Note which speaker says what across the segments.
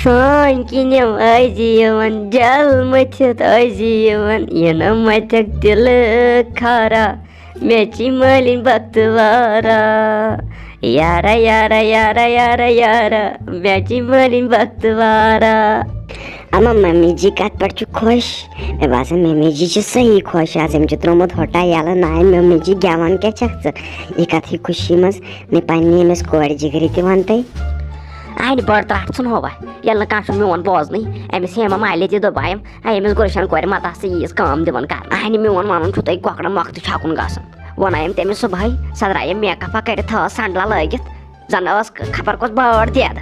Speaker 1: سٲنۍ کِنِم ٲسۍ یِوان جل مٔتھِتھ ٲسۍ یِوان یِنہٕ مَتٮ۪کھ دِلہٕ خارا مےٚ چی مٲلِنۍ بختوارا یارا یارا یارا یارا یارا مےٚ چی مٲلِنۍ بختوارا. اما ممی جی کتھ پٮ۪ٹھ چھُ خۄش؟ مےٚ باسان ممی جی چھِ صحیح خۄش آز أمۍ چھُ ترٛوومُت ہوٹا یَلہٕ نانۍ ممی جی گٮ۪وان کیٛاہ چھکھ ژٕ یہِ کتھٕے خوشی منٛز نَے پننہِ أمِس کورِ جِگرِ تہِ وَنتَے.
Speaker 2: اَنہِ بٔڑ ترٛٹھ ژھٕنہووا ییٚلہِ نہٕ کانٛہہ چھُ میون بوزنٕے أمِس ہیما مالہِ تہِ دوٚپایَم أمِس گُلشن کورِ مت آس ژٕ ییٖژ کٲم دِوان کرنہٕ. اَنہِ میون وَنُن چھُ تۄہہِ کۄکرن مۄکھتہٕ چھکُن گژھُن ووٚنایَم تٔمِس صُبحٲے سۄ درٛایے میک اپا کٔرِتھ تھٲوٕس سنڈلا لٲگِتھ زن ٲس خبر کۄس بٲڑ دٮ۪د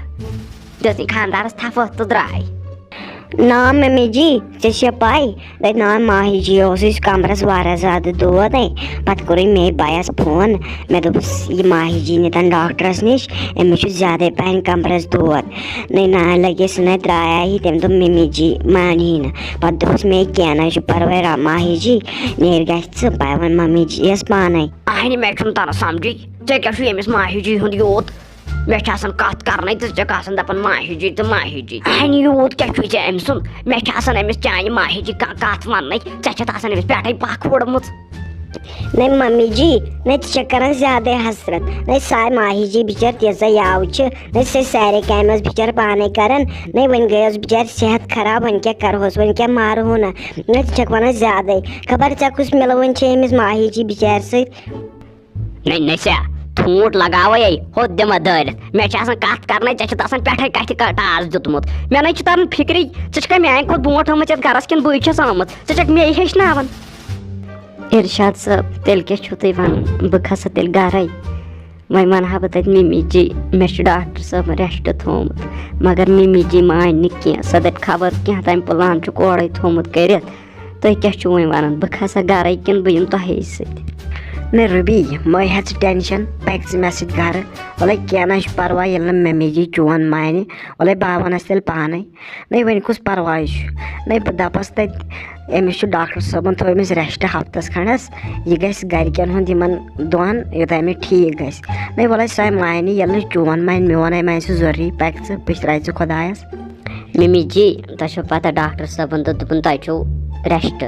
Speaker 2: دِژٕنۍ خانٛدارس تھپھ تہٕ درٛاے.
Speaker 1: نا ممی جی ژےٚ چھےٚ پاے دَپہِ نا ماہی جی اوس أسۍ کمرس واریاہ زیادٕ دود پتہٕ کوٚرُے مے بایس فون مےٚ دوٚپُس یہِ ماہی جی نِتن ڈاکٹرس نِش أمِس چھُ زیادے پہن کمرس دود نَے نانۍ لگے سُہ نَے درٛایاہی تٔمۍ دوٚپ ممی جی مانی نہٕ پتہٕ دوٚپُس مے کینٛہہ نہٕ چھُ پرواے ماہی جی نیرِ گژھِ ژٕ بہٕ وَنہٕ ممی جی یس پانے.
Speaker 2: اَنہِ مےٚ چھُنہٕ تران سمجھٕے ژےٚ کیٛاہ چھُ ییٚمِس ماہی جی ہُنٛد یوٗت مےٚ چھِ آسان کتھ کرنے تہٕ ژٕ چھکھ آسان دپان ماہی جی تہٕ ماہی جی. اَنہِ یوٗت کیٛاہ چھُے ژےٚ أمۍ سُنٛد مےٚ چھِ آسان أمِس چانہِ ماہی جی کانٛہہ کتھ وننٕے ژےٚ چھَتھ آسان أمِس پٮ۪ٹھے پکھ وٕڑمٕژ.
Speaker 1: نَے ممی جی نَے ژٕ چھکھ کران زیادے حسرت نَے ساے ماہی جی بِچٲر تیٖژاہ یاوٕ چھِ نَے سۄ سارے کامہِ ٲس بِچٲر پانے کران نَے وۄنۍ گٔیس بِچارِ صحت خراب وۄنۍ کیٛاہ کرہوس وۄنۍ کیٛاہ مارہونا نَے ژٕ چھکھ ونان زیادے خبر ژےٚ کُس مِلوٕنۍ چھِ أمِس ماہی جی بِچارِ سۭتۍ.
Speaker 2: نسیا ٹھوٗنٛٹ لگاوے ہُتھ دِمہٕ دٲرِتھ مےٚ چھِ آسان کتھ کرنے ژےٚ چھُتھ آسان پٮ۪ٹھے کتھِ ٹاس دیُتمُت مےٚ نَے چھُ تران فِکری ژٕ چھکھا میانہِ کھۄتہٕ برونٛٹھ آمٕژ یتھ گرس کِنہٕ بٕے چھَس آمٕژ ژٕ چھکھ مے ہیٚچھناوان.
Speaker 1: اِرشاد صٲب تیٚلہِ کیٛاہ چھُو تُہۍ ونان بہٕ کھسہٕ تیٚلہِ گرے وۄنۍ ونہٕ ہا بہٕ تتہِ ممی جی مےٚ چھُ ڈاکٹر صٲبن ریسٹ تھوٚومُت مگر ممی جی مانہِ نہٕ کینٛہہ سۄ دپہِ خبر کینٛہہ تام پٕلان چھُکھ اورے تھوٚومُت کٔرِتھ تُہۍ کیٛاہ چھُو وۄنۍ ونان بہٕ کھسا گرے کِنہٕ بہٕ یِمہٕ تۄہے سۭتۍ.
Speaker 3: نَے روبی مٔہ ہےٚ ژٕ ٹٮ۪نشن پَکہِ ژٕ مےٚ سۭتۍ گرٕ وَلے کینٛہہ نہ چھُ پرواے ییٚلہِ نہٕ ممی جی چون مانہِ وَلے بہٕ وَنس تیٚلہِ پانے نَے وۄنۍ کُس پرواے چھُ نَے بہٕ دپس تتہِ أمِس چھُ ڈاکٹر صٲبن تھوٚو أمِس ریسٹ ہفتس کھنٛڈس یہِ گژھِ گرِکٮ۪ن ہُنٛد یِمن دۄہن یوٚتام أمِس ٹھیٖک گژھِ نَے وَلے سۄے مانہِ ییٚلہِ نہٕ چون مانہِ میون مانہِ سُہ ضروٗری پَکہِ ژٕ پٔشراے ژٕ خۄدایس.
Speaker 1: ممی جی تۄہہِ چھو پتہ ڈاکٹر صٲبن دوٚپُن تۄہہِ چھُو ریسٹ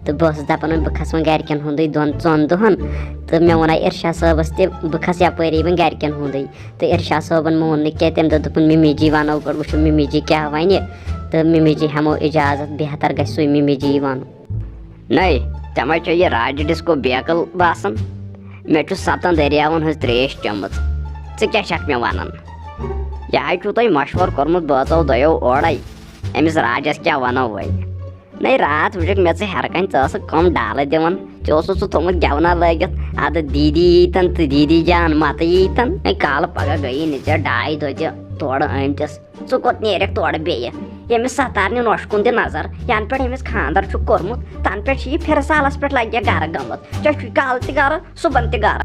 Speaker 1: تہٕ بہٕ ٲسٕس دپان وۄنۍ بہٕ کھسہٕ وۄنۍ گرِکٮ۪ن ہُنٛدٕے ژۄن دۄہن تہٕ مےٚ ووٚناے اِرشاد صٲبس تہِ بہٕ کھسہٕ یپٲری وۄنۍ گرِکٮ۪ن ہُنٛدٕے تہٕ اِرشاد صٲبن مون نہٕ کینٛہہ تٔمۍ دوٚپ ممی جی ونو گۄڈٕ وٕچھو ممی جی کیٛاہ ونہِ تہٕ ممی جی ہٮ۪مو اِجازت بہتر گژھِ سُے ممی جی ونُن.
Speaker 2: نَے ژےٚ ما چھےٚ یہِ راجہِ ڈِسکو بیکٕل باسان مےٚ چھُ 7 دٔریاون ہٕنٛز ترٛیش چٔمٕژ ژٕ کیٛاہ چھکھ مےٚ ونان یہِ حظ چھُو تۄہہِ مشورٕ کوٚرمُت بٲژو دۄیو اورے أمِس راجس کیٛاہ ونو وۄنۍ. نَے راتھ وٕچھکھ مےٚ ژٕ ہیرٕ کنہِ ژٕ ٲسٕکھ کٕم ڈالہٕ دِوان ژےٚ اوسُتھ سُہ تھوٚومُت گٮ۪ونا لٲگِتھ ادٕ دیٖدی ییٖتن تہٕ دیٖدی جان متہٕ ییٖتن نَے کالہٕ پگہہ گٔیی نہٕ ژےٚ 2 دۄہ تہِ تورٕ آمتِس ژٕ کوٚت نیرکھ تورٕ بیٚیہِ ییٚمِس ستارنہِ نۄشہِ کُن دِ نظر ینہٕ پٮ۪ٹھ أمِس خانٛدر چھُکھ کوٚرمُت تنہٕ پٮ۪ٹھ چھِ یہِ پھِرٕ سالس پٮ۪ٹھ لگہِ گرٕ گٔمٕژ ژےٚ چھُے کالہٕ تہِ گرٕ صُبحن تہِ گرٕ.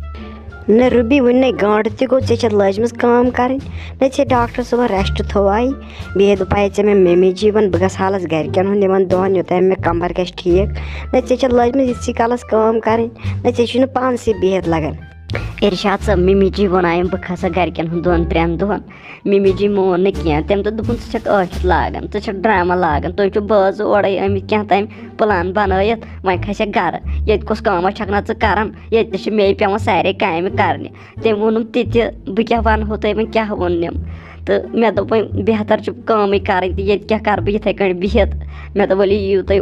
Speaker 3: نَے روبی وُنہِ نَے گٲنٛٹہٕ تہِ گوٚو ژےٚ چھَتھ لٲجمٕژ کٲم کَرٕنۍ نَے ژےٚ ڈاکٹر صٲبن ریسٹ تھوٚوایہِ بیٚیہِ دوٚپایے ژےٚ مےٚ ممی جی وَن بہٕ گژھٕ حالس گرِکٮ۪ن ہُنٛد یِمن دۄہن یوٚتام مےٚ کمبر گژھِ ٹھیٖک نَے ژےٚ چھَتھ لٲجمٕژ یِتسٕے کالس کٲم کَرٕنۍ نَے ژےٚ چھُے نہٕ پانسٕے بِہِتھ لگان.
Speaker 1: اِرشاد صٲب ممی جی ووٚنایَم بہٕ کھسا گرِکٮ۪ن ہُنٛد 2-3 دۄہن ممی جی مون نہٕ کینٛہہ تٔمۍ دوٚپ ژٕ چھکھ ٲکھِتھ لاگان ژٕ چھکھ ڈراما لاگان تُہۍ چھِو بٲژٕ اورے آمٕتۍ کینٛہہ تام پٕلان بنٲیِتھ وۄنۍ کھسٮ۪کھ گرٕ ییٚتہِ کۄس کٲمہ چھکھ نہ ژٕ کران ییٚتہِ تہِ چھِ مے پٮ۪وان سارے کامہِ کرنہِ تٔمۍ ووٚنُم تہِ بہٕ کیٛاہ ونہو تۄہہِ وۄنۍ کیٛاہ ووٚننِم تہٕ مےٚ دوٚپ وۄنۍ بہتر چھُ کٲمٕے کرٕنۍ تہٕ ییٚتہِ کیٛاہ کرٕ بہٕ یِتھے کٔنۍ بِہِتھ مےٚ دوٚپ ؤلِو یِیِو تُہۍ